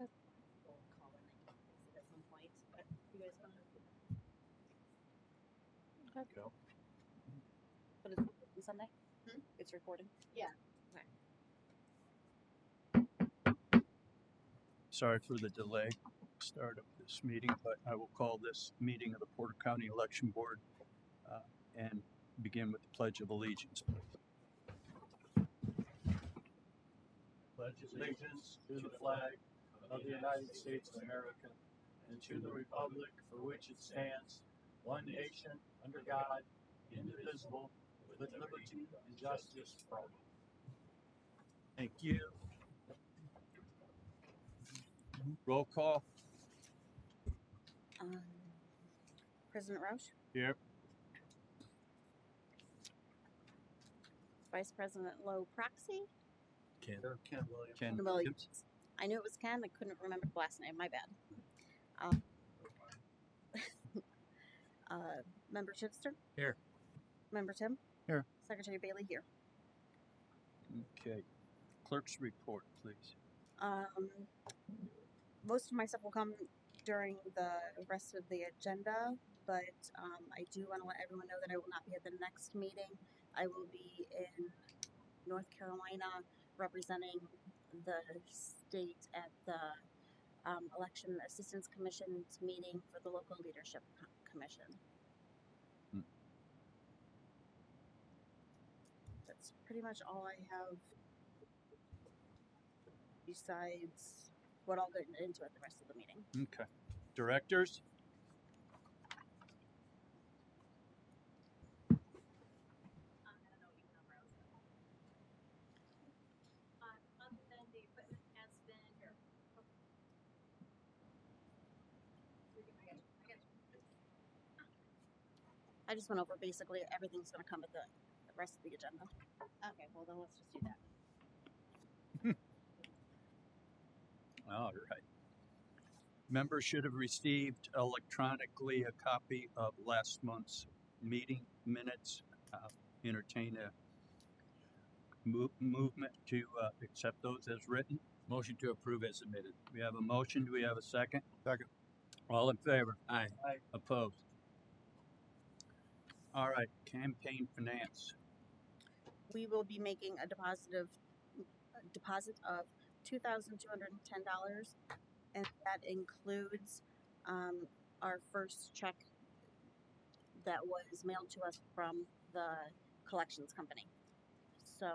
Okay. We'll call in and fix it at some point, but you guys want to? Okay. Go. But it's recording Sunday? It's recording? Yeah. Okay. Sorry for the delay start of this meeting, but I will call this meeting of the Porter County Election Board and begin with the Pledge of Allegiance. Pledge allegiance to the flag of the United States of America and to the republic for which it stands, one nation, under God, indivisible, with liberty and justice for all. Thank you. Roll call. President Roush? Here. Vice President Lowe Proxy? Ken Williams. Ken Williams. I knew it was Ken. I couldn't remember the last name. My bad. Member Chipster? Here. Member Tim? Here. Secretary Bailey here. Okay. Clerk's report, please. Most of my stuff will come during the rest of the agenda, but I do want to let everyone know that I will not be at the next meeting. I will be in North Carolina representing the state at the Election Assistance Commission's meeting for the local leadership commission. That's pretty much all I have besides what I'll get into at the rest of the meeting. Okay. Directors? Other than the equipment has been here. I just went over basically everything's going to come at the rest of the agenda. Okay, well then let's just do that. All right. Members should have received electronically a copy of last month's meeting minutes. Entertain a movement to accept those as written. Motion to approve as submitted. We have a motion. Do we have a second? Second. All in favor? Aye. Aye. Opposed? All right. Campaign finance. We will be making a deposit of $2,210, and that includes our first check that was mailed to us from the collections company. So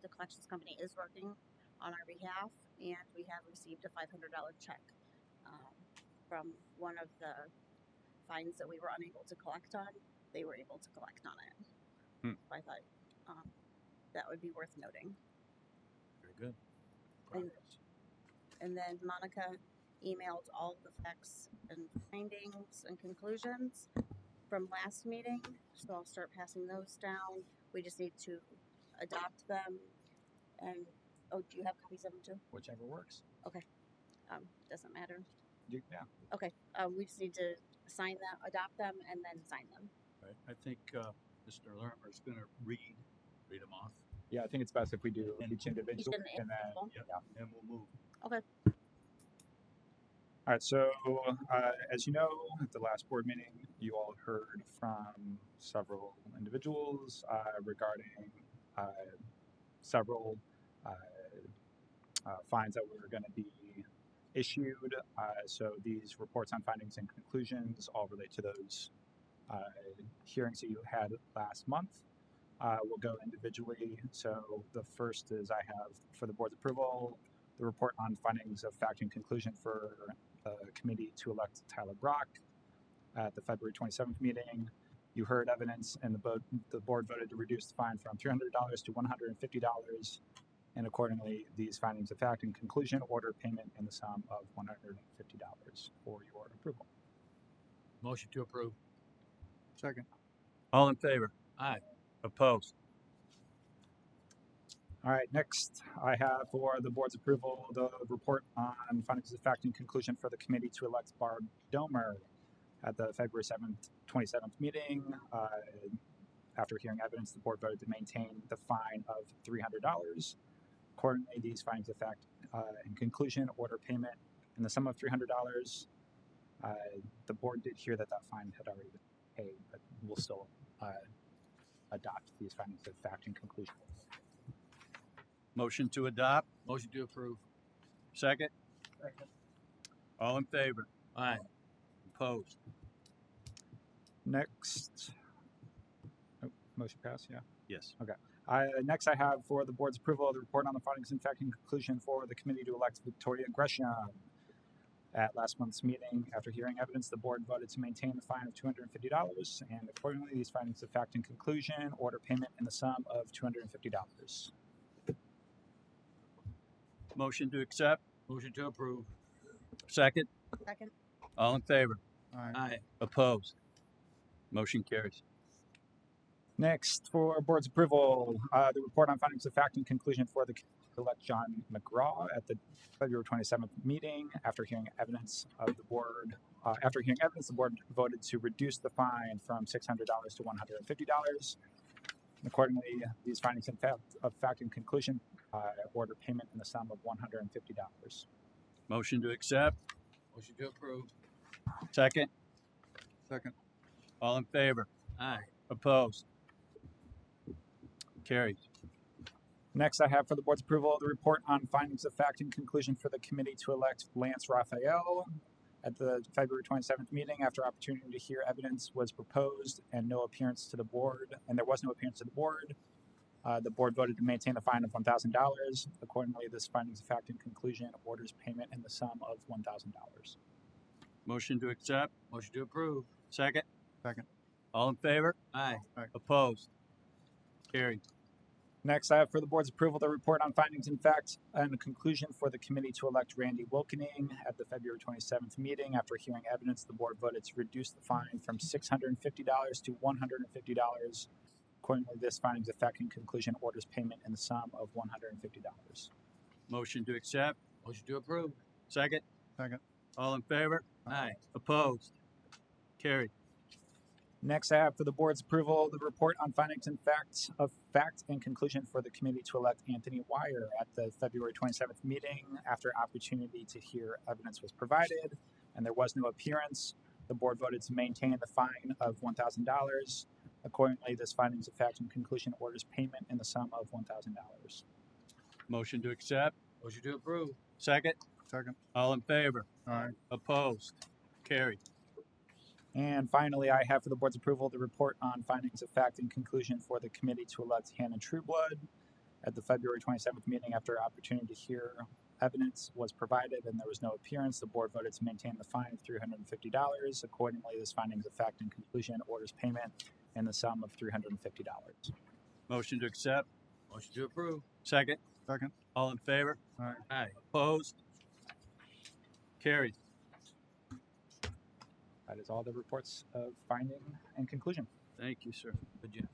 the collections company is working on our behalf, and we have received a $500 check from one of the fines that we were unable to collect on. They were able to collect on it. So I thought that would be worth noting. Very good. And then Monica emailed all the facts and findings and conclusions from last meeting, so I'll start passing those down. We just need to adopt them. And do you have copies of them too? Whichever works. Okay. Doesn't matter. Yeah. Okay. We just need to sign them, adopt them, and then sign them. Right. I think Mr. Lerner is going to read them off. Yeah, I think it's best if we do each individual and then and we'll move. Okay. All right, so as you know, at the last board meeting, you all heard from several individuals regarding several fines that were going to be issued. So these reports on findings and conclusions all relate to those hearings that you had last month. We'll go individually. So the first is I have for the board's approval the report on findings of fact and conclusion for the committee to elect Tyler Brock at the February 27th meeting. You heard evidence, and the board voted to reduce the fine from $300 to $150, and accordingly, these findings of fact and conclusion order payment in the sum of $150 for your approval. Motion to approve. Second. All in favor? Aye. Opposed? All right, next I have for the board's approval the report on findings of fact and conclusion for the committee to elect Barb Domer at the February 27th meeting. After hearing evidence, the board voted to maintain the fine of $300. Accordingly, these findings of fact in conclusion, order payment in the sum of $300. The board did hear that fine had already been paid, but we'll still adopt these findings of fact in conclusion. Motion to adopt. Motion to approve. Second. Second. All in favor? Aye. Opposed? Next, motion passed, yeah. Yes. Next, I have for the board's approval of the report on the findings and fact in conclusion for the committee to elect Victoria Gresham. At last month's meeting, after hearing evidence, the board voted to maintain the fine of $250, and accordingly, these findings of fact in conclusion order payment in the sum of $250. Motion to accept. Motion to approve. Second. Second. All in favor? Aye. Opposed? Motion carries. Next, for board's approval, the report on findings of fact and conclusion for the elect John McGraw at the February 27th meeting. After hearing evidence, the board voted to reduce the fine from $600 to $150. Accordingly, these findings of fact and conclusion order payment in the sum of $150. Motion to accept. Motion to approve. Second. Second. All in favor? Aye. Opposed? Carried. Next, I have for the board's approval the report on findings of fact and conclusion for the committee to elect Lance Raphael. At the February 27th meeting, after opportunity to hear evidence was proposed and no appearance to the board, and there was no appearance to the board voted to maintain the fine of $1,000. Accordingly, this findings of fact and conclusion orders payment in the sum of $1,000. Motion to accept. Motion to approve. Second. Second. All in favor? Aye. Opposed? Carried. Next, I have for the board's approval the report on findings and facts and a conclusion for the committee to elect Randy Wilkening. At the February 27th meeting, after hearing evidence, the board voted to reduce the fine from $650 to $150. Accordingly, this findings of fact and conclusion orders payment in the sum of $150. Motion to accept. Motion to approve. Second. Second. All in favor? Aye. Opposed? Carried. Next, I have for the board's approval the report on findings and facts of fact and conclusion for the committee to elect Anthony Wire. At the February 27th meeting, after opportunity to hear evidence was provided and there was no appearance, the board voted to maintain the fine of $1,000. Accordingly, this findings of fact and conclusion orders payment in the sum of $1,000. Motion to accept. Motion to approve. Second. Second. All in favor? Aye. Opposed? Carried. And finally, I have for the board's approval the report on findings of fact and conclusion for the committee to elect Hannah Trueblood. At the February 27th meeting, after opportunity to hear evidence was provided and there was no appearance, the board voted to maintain the fine of $350. Accordingly, this findings of fact and conclusion orders payment in the sum of $350. Motion to accept. Motion to approve. Second. Second. All in favor? Aye. Aye. Opposed? Carried. That is all the reports of finding and conclusion. Thank you, sir. Good job.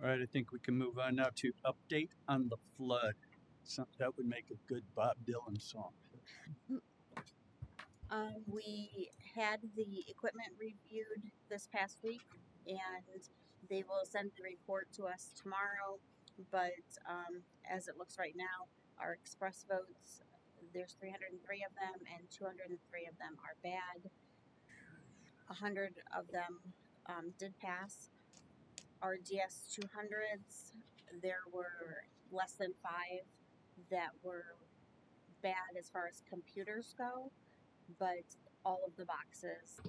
All right, I think we can move on now to update on the flood. That would make a good Bob Dylan song. We had the equipment reviewed this past week, and they will send the report to us tomorrow. But as it looks right now, our express votes, there's 303 of them, and 203 of them are bad. 100 of them did pass. our DS200s, there were less than 5 that were bad as far as computers go, but all of the boxes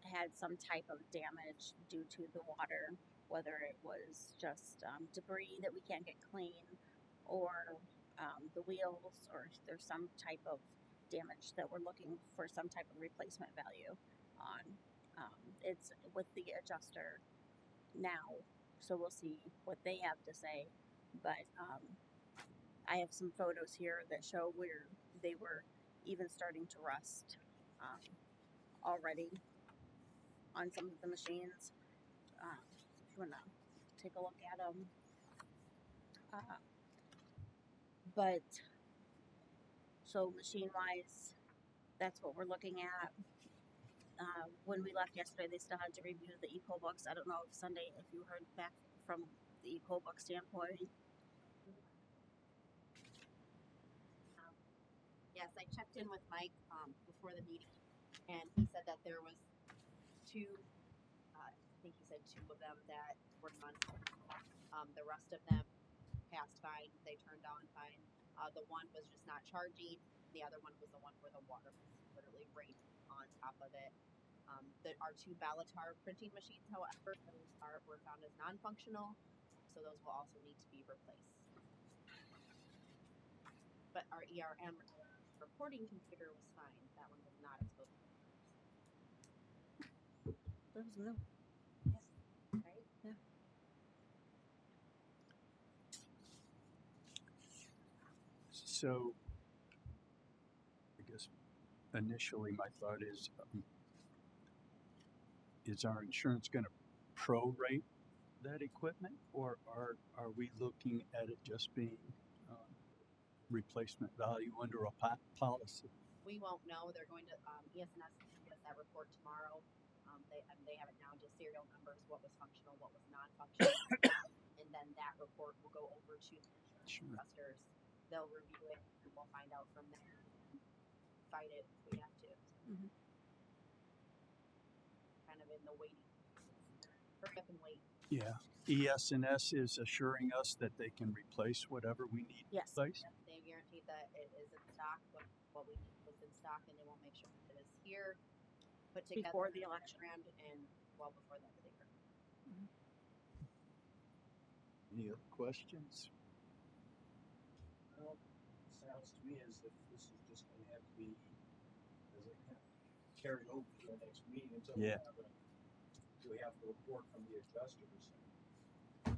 had some type of damage due to the water, whether it was just debris that we can't get clean, or the wheels, or there's some type of damage that we're looking for some type of replacement value on. It's with the adjuster now, so we'll see what they have to say. But I have some photos here that show where they were even starting to rust already on some of the machines. If you want to take a look at them. But so machine wise, that's what we're looking at. When we left yesterday, they still had to review the eco books. I don't know if Sunday, if you heard back from the eco book standpoint. Yes, I checked in with Mike before the meeting, and he said that there was two. I think he said two of them that were done. The rest of them passed fine. They turned on fine. The one was just not charging. The other one was the one where the water was literally right on top of it. Our two Valparaiso printing machines, however, those were found as non-functional, so those will also need to be replaced. But our ERM reporting computer was fine. That one was not exposed. That was new. Right? Yeah. So, I guess initially my thought is our insurance going to prorate that equipment, or are we looking at it just being replacement value under a policy? We won't know. They're going to ES&S give us that report tomorrow. They have it down to serial numbers, what was functional, what was non-functional, and then that report will go over to the insurance adjusters. They'll review it, and we'll find out from there. Fight it if we have to. Mhm. Kind of in the waiting. Hurry up and wait. Yeah. ES&S is assuring us that they can replace whatever we need Yes. replaced. They guaranteed that it is in stock, what we need was in stock, and they will make sure that it is here, put together Before the election. and well before the end of the year. Any other questions? Well, sounds to me as if this is just gonna have to be, does it have to carry over to the next meeting until Yeah. we have the report from the adjusters. So,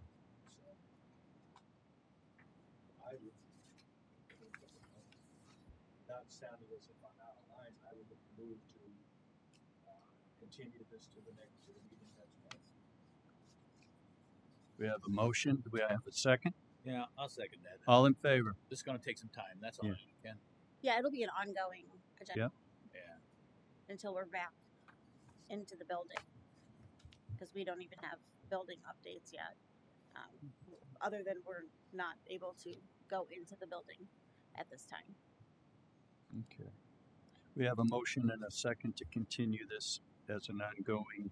I would, not sounding as if I'm out of line, I would move to, continue this to the meeting next month. We have a motion. Do we have a second? Yeah, I'll second that. All in favor? This is gonna take some time, that's all. Yeah. Ken. Yeah, it'll be an ongoing agenda. Yep. Yeah. Until we're back into the building, because we don't even have building updates yet. Other than we're not able to go into the building at this time. Okay. We have a motion and a second to continue this as an ongoing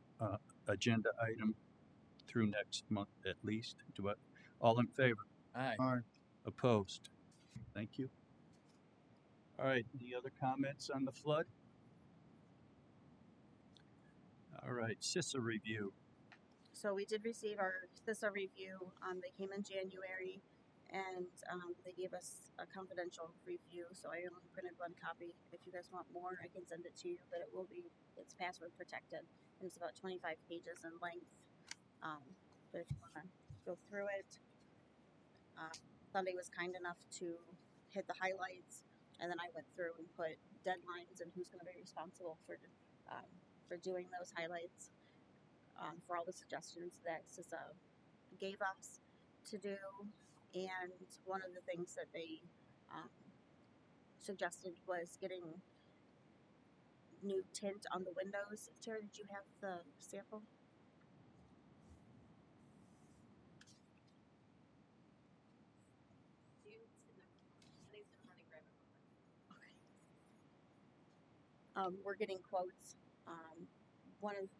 agenda item through next month at least. All in favor? Aye. Opposed? Thank you. All right, any other comments on the flood? All right, CISA review. So we did receive our CISA review. They came in January, and they gave us a confidential review. So I only printed one copy. If you guys want more, I can send it to you. But it's password protected, and it's about 25 pages in length. But if you want to go through it, Sunday was kind enough to hit the highlights, and then I went through and put deadlines and who's going to be responsible for doing those highlights. For all the suggestions that CISA gave us to do. And one of the things that they suggested was getting new tint on the windows. Tara, did you have the sample? We're getting quotes.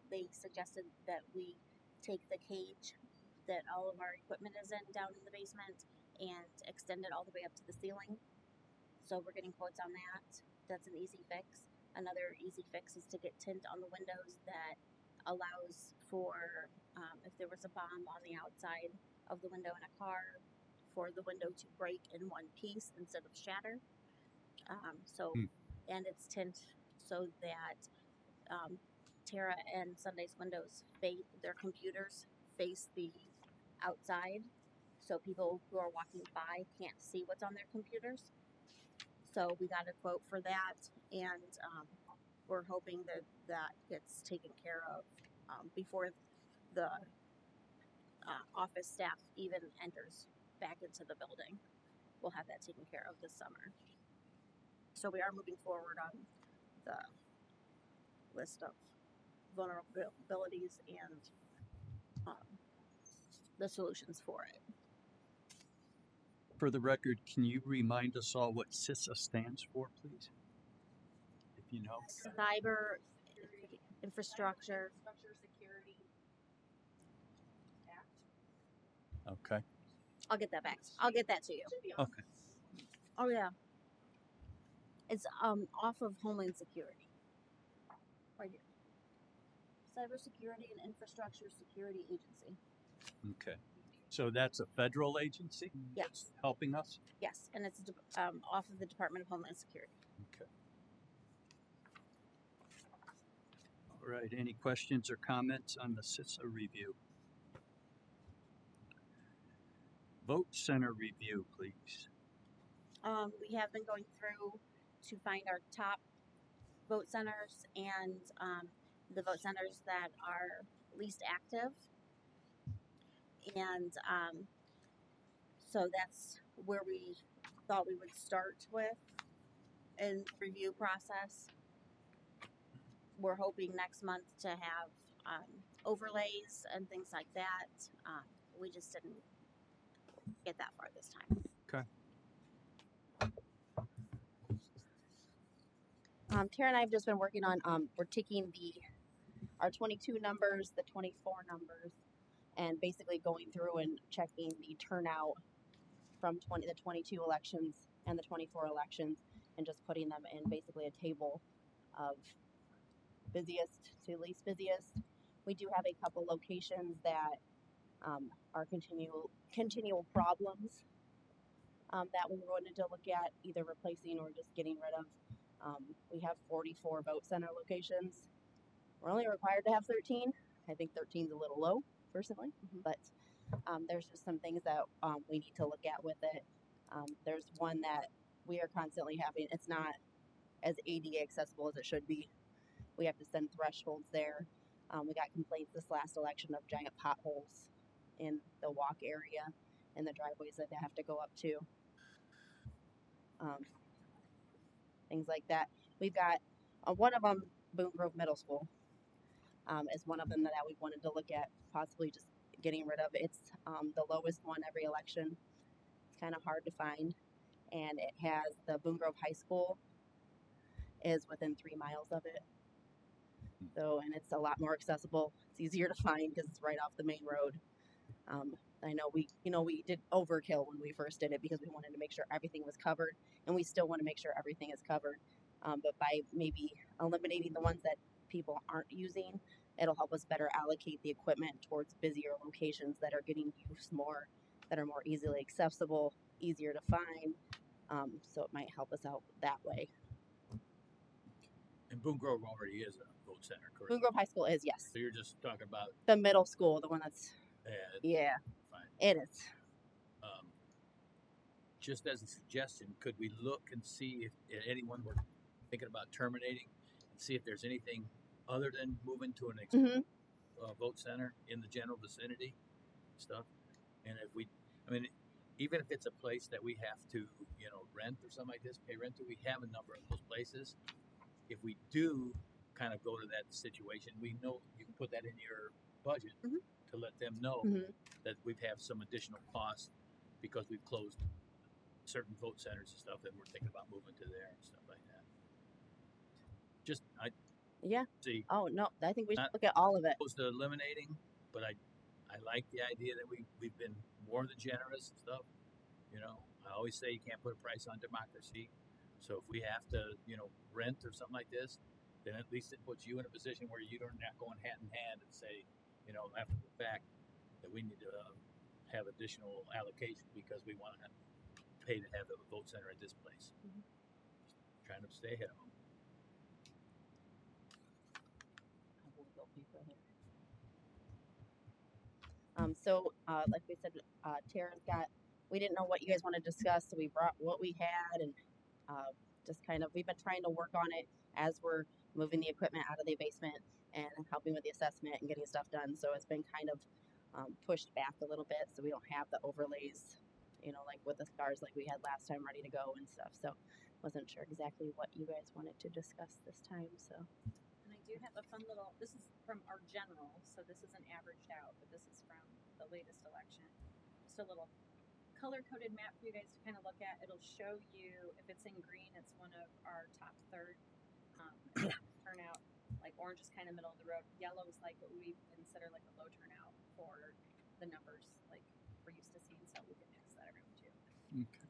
They suggested that we take the cage that all of our equipment is in down in the basement and extend it all the way up to the ceiling. So we're getting quotes on that. That's an easy fix. Another easy fix is to get tint on the windows that allows for, if there was a bomb on the outside of the window in a car, for the window to break in one piece instead of shatter. And it's tint so that Tara and Sunday's windows their computers face the outside, so people who are walking by can't see what's on their computers. So we got a quote for that, and we're hoping that that gets taken care of before the office staff even enters back into the building. We'll have that taken care of this summer. So we are moving forward on the list of vulnerabilities and the solutions for it. For the record, can you remind us all what CISA stands for, please? If you know. Cyber infrastructure. Security Act. Okay. I'll get that back. I'll get that to you. Should be on. Okay. Oh yeah. It's off of Homeland Security. Right here. Cybersecurity and Infrastructure Security Agency. Okay. So that's a federal agency? Yes. That's helping us? Yes, and it's off of the Department of Homeland Security. Okay. All right. Any questions or comments on the CISA review? Vote center review, please. We have been going through to find our top vote centers and the vote centers that are least active. And so that's where we thought we would start with in the review process. We're hoping next month to have overlays and things like that. We just didn't get that far this time. Okay. Tara and I have just been working on, we're taking our 22 numbers, the 24 numbers, and basically going through and checking the turnout from the 22 elections and the 24 elections, and just putting them in basically a table of busiest to least busiest. We do have a couple locations that are continual problems that we wanted to look at, either replacing or just getting rid of. We have 44 vote center locations. We're only required to have 13. I think 13 is a little low, personally, but there's just some things that we need to look at with it. There's one that we are constantly having. It's not as ADA accessible as it should be. We have to send thresholds there. We got complaints this last election of giant potholes in the walk area and the driveways that they have to go up to. Things like that. We've got one of them, Boone Grove Middle School, is one of them that we wanted to look at, possibly just getting rid of. It's the lowest one every election. It's kind of hard to find, and it has the Boone Grove High School is within 3 miles of it. So, and it's a lot more accessible. It's easier to find because it's right off the main road. I know we did overkill when we first did it because we wanted to make sure everything was covered, and we still want to make sure everything is covered. But by maybe eliminating the ones that people aren't using, it'll help us better allocate the equipment towards busier locations that are getting used more, that are more easily accessible, easier to find. So it might help us out that way. And Boone Grove already is a vote center, correct? Boone Grove High School is, yes. So you're just talking about The middle school, the one that's, yeah, yeah, fine. it is. Just as a suggestion, could we look and see if anyone were thinking about terminating and see if there's anything other than moving to an vote center in the general vicinity stuff? And if even if it's a place that we have to, rent or something like this, pay rent to, we have a number of those places. If we do kind of go to that situation, we know you can put that in your budget to let them know that we've have some additional costs because we've closed certain vote centers and stuff that we're thinking about moving to there and stuff like that. See. Oh no, I think we should look at all of it. Opposed to eliminating, but I like the idea that we've been more than generous and stuff. You know, I always say you can't put a price on democracy. So if we have to, rent or something like this, then at least it puts you in a position where you're not going hand in hand and say, after the fact that we need to have additional allocation because we want to pay to have the vote center at this place. Mhm. Trying to stay ahead of them. Like we said, Tara's we didn't know what you guys want to discuss, so we brought what we had and just kind of, we've been trying to work on it as we're moving the equipment out of the basement and helping with the assessment and getting stuff done. So it's been kind of pushed back a little bit, so we don't have the overlays, like with the scars like we had last time ready to go and stuff. So wasn't sure exactly what you guys wanted to discuss this time, so. And I do have a fun little, this is from our general, so this isn't averaged out, but this is from the latest election. Just a little color-coded map for you guys to kind of look at. It'll show you, if it's in green, it's one of our top third turnout. Like orange is kind of middle of the road. Yellow is like what we consider like a low turnout for the numbers like we're used to seeing, so we can pass that around too. Okay.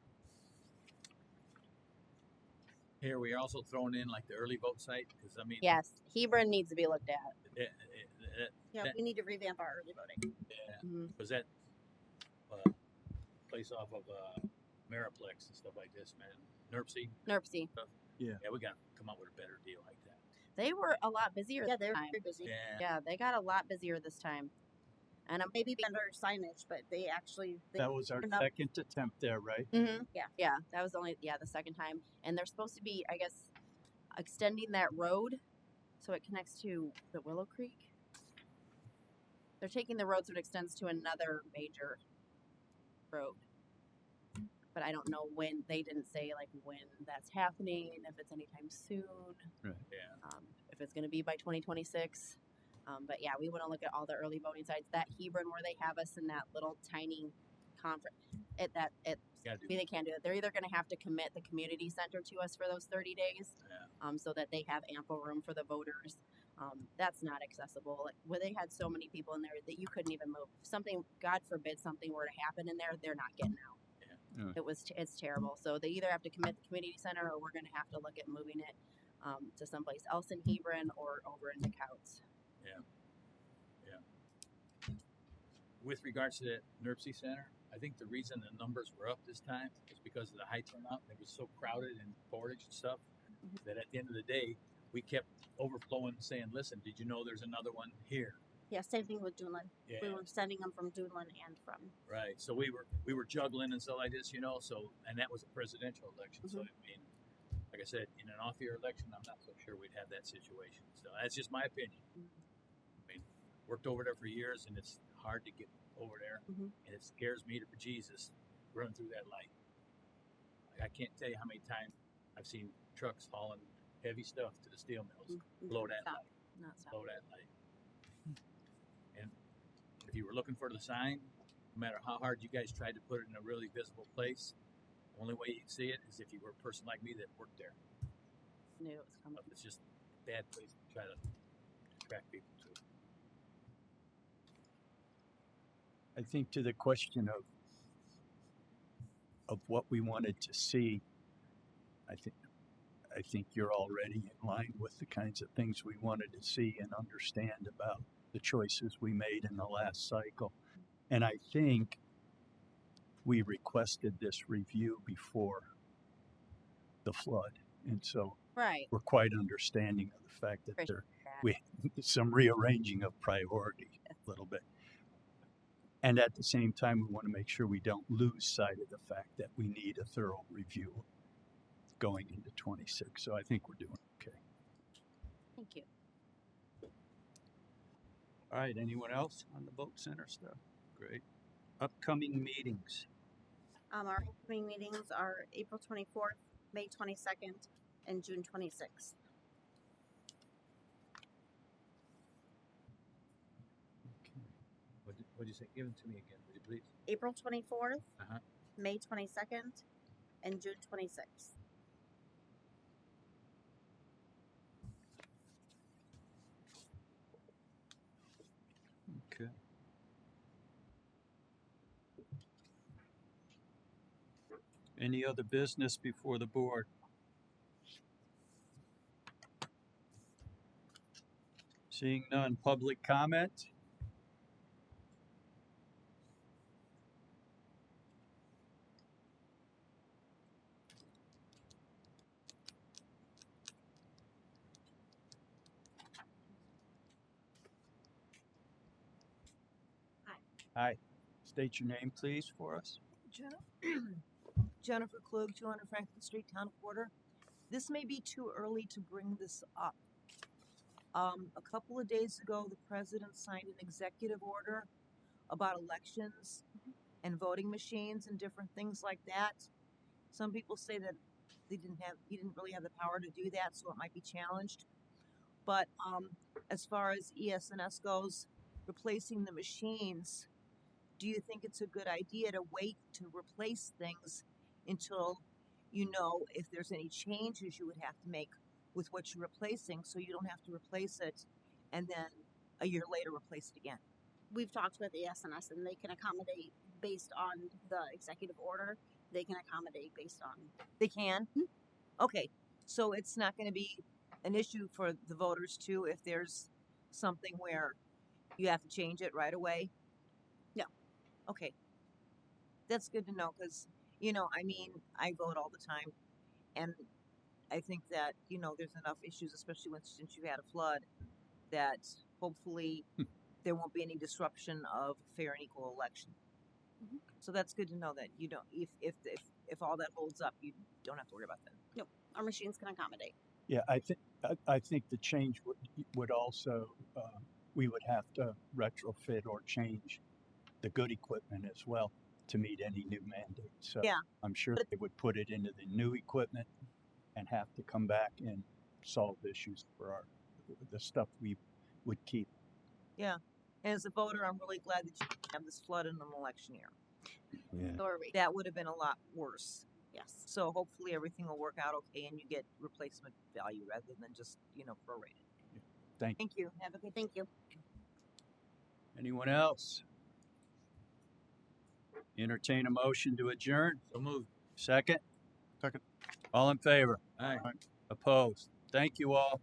Here we are also throwing in like the early vote site because Yes, Hebron needs to be looked at. Yeah, That- we need to revamp our early voting. was that place off of Mariplex and stuff like this, man. NERPC. Yeah. Yeah, we got to come up with a better deal like that. They were a lot busier Yeah, this they're time. very busy. Yeah. Yeah, they got a lot busier this time. And Maybe under signage, but they actually That was our enough- second attempt there, right? yeah, that was only the second time. And they're supposed to be, I guess, extending that road so it connects to the Willow Creek. They're taking the road so it extends to another major road. But I don't know when. They didn't say like when that's happening, if it's anytime soon. Right. Yeah. If it's going to be by 2026. But yeah, we want to look at all the early voting sites. That Hebron where they have us in that little tiny conference. They can't do it. They're either going to have to commit the community center to us for those 30 days, so that they have ample room for the voters. That's not accessible. Like, where they had so many people in there that you couldn't even move. If something, God forbid, something were to happen in there, they're not getting out. It's terrible. So they either have to commit the community center, or we're going to have to look at moving it to someplace else in Hebron or over in DeKalb. With regards to that NERPC Center, I think the reason the numbers were up this time is because of the high turnout. It was so crowded in Portage and stuff that at the end of the day, we kept overflowing saying, listen, did you know there's another one here? Yeah, same thing with Dunlin. Yeah. We were sending them from Dunlin and from. Right. So we were juggling and stuff like this, so, and that was a presidential election. So, I mean, like I said, in an off-year election, I'm not so sure we'd have that situation. So that's just my opinion. I mean, worked over there for years, and it's hard to get over there, and it scares me to bejesus running through that light. Like, I can't tell you how many times I've seen trucks hauling heavy stuff to the steel mills. Blow that light. Blow that light. And if you were looking for the sign, no matter how hard you guys tried to put it in a really visible place, the only way you'd see it is if you were a person like me that worked there. Knew it was coming. It's just a bad place to try to attract people to. I think to the question of what we wanted to see, I think you're already in line with the kinds of things we wanted to see and understand about the choices we made in the last cycle. And I think we requested this review before the flood. And so we're quite understanding of the fact that some rearranging of priority a little bit. And at the same time, we want to make sure we don't lose sight of the fact that we need a thorough review going into 26. So I think we're doing okay. Thank you. All right. Anyone else on the vote center stuff? Great. Upcoming meetings. Our upcoming meetings are April 24th, May 22nd, and June 26th. What did you say? Give them to me again, would you please? April 24th, Uh-huh. May 22nd, and June 26th. Okay. Any other business before the board? Seeing none, public comment? Hi. State your name, please, for us. Jennifer Klug, 200 Franklin Street, Town of Porter. This may be too early to bring this up. A couple of days ago, the president signed an executive order about elections and voting machines and different things like that. Some people say that he didn't really have the power to do that, so it might be challenged. But as far as ES&S goes, replacing the machines, do you think it's a good idea to wait to replace things until you know if there's any changes you would have to make with what you're replacing, so you don't have to replace it and then a year later replace it again? We've talked with ES&S and they can accommodate based on the executive order. They can accommodate based on. They can? Okay, so it's not going to be an issue for the voters too if there's something where you have to change it right away? No. Okay. That's good to know because, I mean, I vote all the time and I think that, there's enough issues, especially since you had a flood, that hopefully there won't be any disruption of fair and equal election. Mhm. So that's good to know that you don't, if all that holds up, you don't have to worry about that. No, our machines can accommodate. Yeah, I think the change would also, we would have to retrofit or change the good equipment as well to meet any new mandate. So Yeah. I'm sure they would put it into the new equipment and have to come back and solve issues for the stuff we would keep. Yeah. And as a voter, I'm really glad that you have this flood in an election year. Yeah. So are we. That would have been a lot worse. Yes. So hopefully everything will work out okay and you get replacement value rather than just, prorated. Thank you. Have a good day. Thank you. Anyone else? Entertain a motion to adjourn. So moved. Second? Second. All in favor? Aye. Opposed? Thank you all.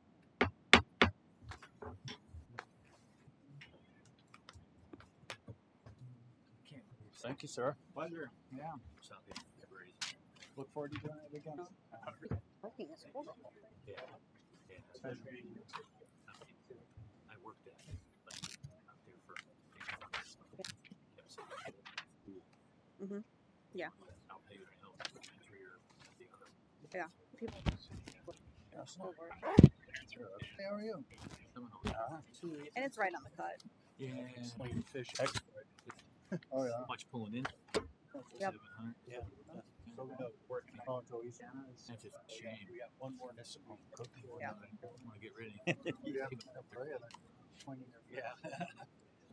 Thank you, sir. Pleasure. Yeah. South End, Valparaiso. Look forward to doing it again. Parking is cool. Yeah. Yeah. I worked at out there for. Mhm. Yeah. I'll pay you to help entry or the other. Yeah. People. Over. How are you? Seminole. And it's right on the cut. Yeah. Fish expert. Oh yeah. Much pulling in. Yep. 700. Yeah. So we know working on Louisiana. That's just a shame. We got one more municipal cook. Yeah. I want to get ready. Yeah. Yeah.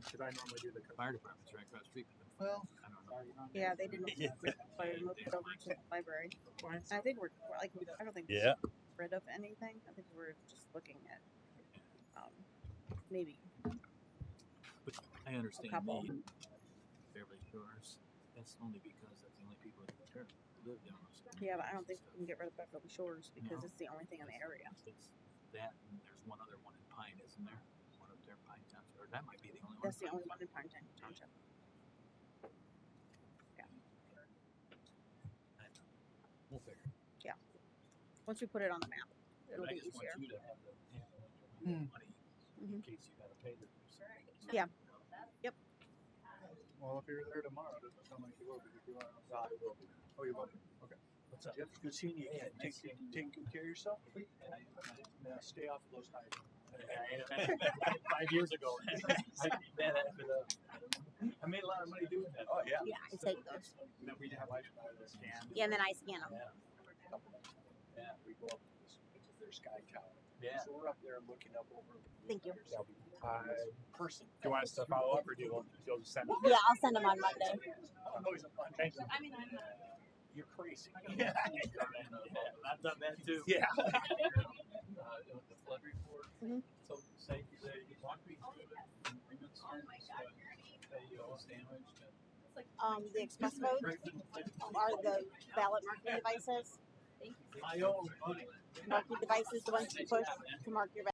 Should I normally do the Fire department's right across the street. Well, I don't know. Yeah, they didn't. So I moved it over to the library. I think we're like, I don't think Yeah. we're rid of anything. I think we're just looking at maybe But I understand couple. the Beverly Shores. That's only because that's the only people that live down those. Yeah, but I don't think we can get rid of Beverly Shores because No. it's the only thing in the area. It's that, and there's one other one in Pine, isn't there? One up there, Pine Township, or that might be the only one. That's the only one in Pine Township. We'll figure. Once we put it on the map, it'll But I be just easier. want you to have the money in Mhm. case you gotta pay them. Yeah. Yep. Well, if you're there tomorrow, it doesn't sound like you will, but if you are, I will be. Oh, you will be. Okay. What's up? Yep, good seeing you again. Nice seeing you. Taking good care of yourself. Yeah, stay off of those high. 5 years ago. I made a lot of money doing that. Oh, yeah. Yeah, I take those. And then we have scan. Yeah, and then I scan them. Yeah, we go up to their sky tower. Yeah. So we're up there looking up over. Thank you. Person. Do you want us to follow up or do you'll just send it? Yeah, I'll send them on Monday. Oh, he's a fun. Thank you. You're crazy. Yeah. I've done that too. Yeah. The flood report. Mhm. So say you walk me through it. Oh my God, damaged. the express votes are the ballot marking devices. I owe money. Marking devices, the ones you push to mark your